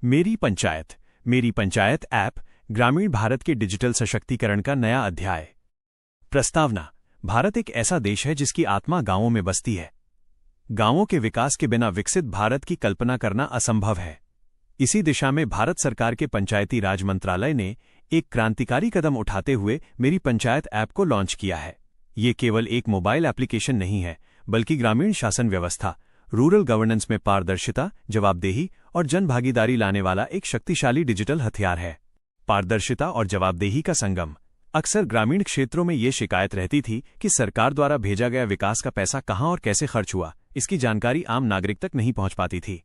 मेरी पंचायत ऐप ग्रामीण भारत के डिजिटल सशक्तिकरण का नया अध्याय। प्रस्तावना। भारत एक ऐसा देश है जिसकी आत्मा गांवों में बसती है। गांवों के विकास के बिना विकसित भारत की कल्पना करना असंभव है। इसी दिशा में भारत सरकार के पंचायती राज मंत्रालय ने एक क्रांतिकारी कदम उठाते हुए मेरी पंचायत ऐप को लॉन्च किया है। ये केवल एक मोबाइल एप्लीकेशन नहीं है, बल्कि ग्रामीण शासन व्यवस्था, रूरल गवर्नेंस में पारदर्शिता, जवाबदेही और जनभागीदारी लाने वाला एक शक्तिशाली डिजिटल हथियार है। पारदर्शिता और जवाबदेही का संगम। अक्सर ग्रामीण क्षेत्रों में ये शिकायत रहती थी कि सरकार द्वारा भेजा गया विकास का पैसा कहां और कैसे खर्च हुआ, इसकी जानकारी आम नागरिक तक नहीं पहुंच पाती थी।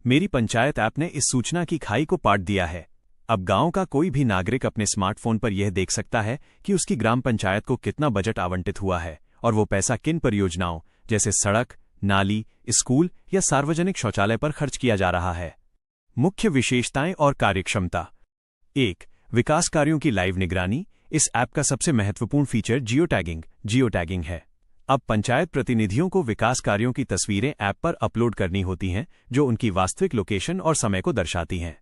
मेरी पंचायत ऐप ने इस सूचना की खाई को पाट दिया है। अब गांव का कोई भी नागरिक अपने स्मार्टफोन पर यह देख सकता है कि उसकी ग्राम पंचायत को कितना बजट आवंटित हुआ है और वो पैसा किन परियोजनाओं जैसे सड़क, नाली, स्कूल या सार्वजनिक शौचालय पर खर्च किया जा रहा है। मुख्य विशेषताएं और कार्यक्षमता। 1. विकास कार्यों की लाइव निगरानी। इस ऐप का सबसे महत्वपूर्ण फीचर जियोटैगिंग है। अब पंचायत प्रतिनिधियों को विकास कार्यों की तस्वीरें ऐप पर अपलोड करनी होती हैं, जो उनकी वास्तविक लोकेशन और समय को दर्शाती हैं।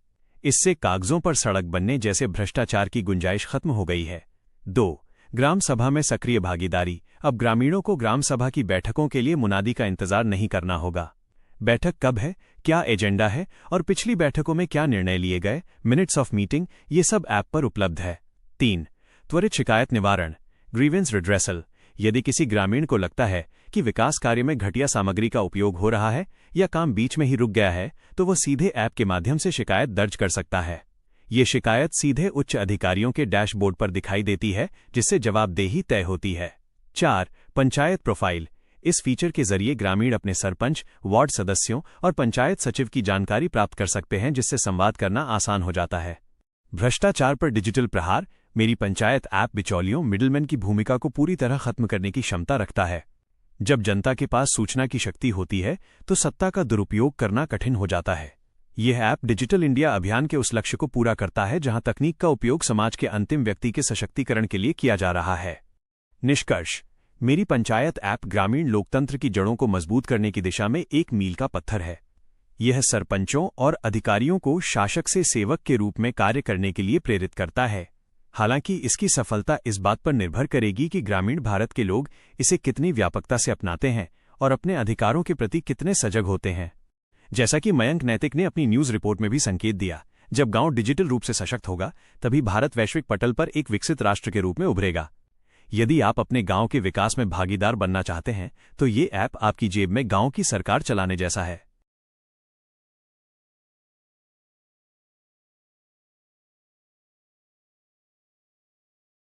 इससे कागजों पर सड़क बनने जैसे भ्रष्टाचार की गुंजाइश खत्म हो गई है। 2. ग्राम सभा में सक्रिय भागीदारी। अब ग्रामीणों को ग्राम सभा की बैठकों के लिए मुनादी का इंतजार नहीं करना होगा। बैठक कब है, क्या एजेंडा है और पिछली बैठकों में क्या निर्णय लिए गए, मिनट्स ऑफ मीटिंग, ये सब ऐप पर उपलब्ध है। 3. त्वरित शिकायत निवारण, ग्रीवेंस रिड्रेसल। यदि किसी ग्रामीण को लगता है कि विकास कार्य में घटिया सामग्री का उपयोग हो रहा है या काम बीच में ही रुक गया है, तो वह सीधे ऐप के माध्यम से शिकायत दर्ज कर सकता है। ये शिकायत सीधे उच्च अधिकारियों के डैशबोर्ड पर दिखाई देती है, जिससे जवाबदेही तय होती है। 4. पंचायत प्रोफाइल। इस फीचर के जरिए ग्रामीण अपने सरपंच, वार्ड सदस्यों और पंचायत सचिव की जानकारी प्राप्त कर सकते हैं, जिससे संवाद करना आसान हो जाता है। भ्रष्टाचार पर डिजिटल प्रहार। मेरी पंचायत ऐप बिचौलियों, मिडलमैन की भूमिका को पूरी तरह खत्म करने की क्षमता रखता है। जब जनता के पास सूचना की शक्ति होती है, तो सत्ता का दुरुपयोग करना कठिन हो जाता है। यह ऐप डिजिटल इंडिया अभियान के उस लक्ष्य को पूरा करता है जहां तकनीक का उपयोग समाज के अंतिम व्यक्ति के सशक्तिकरण के लिए किया जा रहा है। निष्कर्ष। मेरी पंचायत ऐप ग्रामीण लोकतंत्र की जड़ों को मजबूत करने की दिशा में एक मील का पत्थर है। यह सरपंचों और अधिकारियों को शासक से सेवक के रूप में कार्य करने के लिए प्रेरित करता है। हालांकि इसकी सफलता इस बात पर निर्भर करेगी कि ग्रामीण भारत के लोग इसे कितनी व्यापकता से अपनाते हैं और अपने अधिकारों के प्रति कितने सजग होते हैं। जैसा कि मयंक नैतिक ने अपनी न्यूज रिपोर्ट में भी संकेत दिया, जब गांव डिजिटल रूप से सशक्त होगा, तभी भारत वैश्विक पटल पर एक विकसित राष्ट्र के रूप में उभरेगा। यदि आप अपने गांव के विकास में भागीदार बनना चाहते हैं, तो ये ऐप आपकी जेब में गांव की सरकार चलाने जैसा है।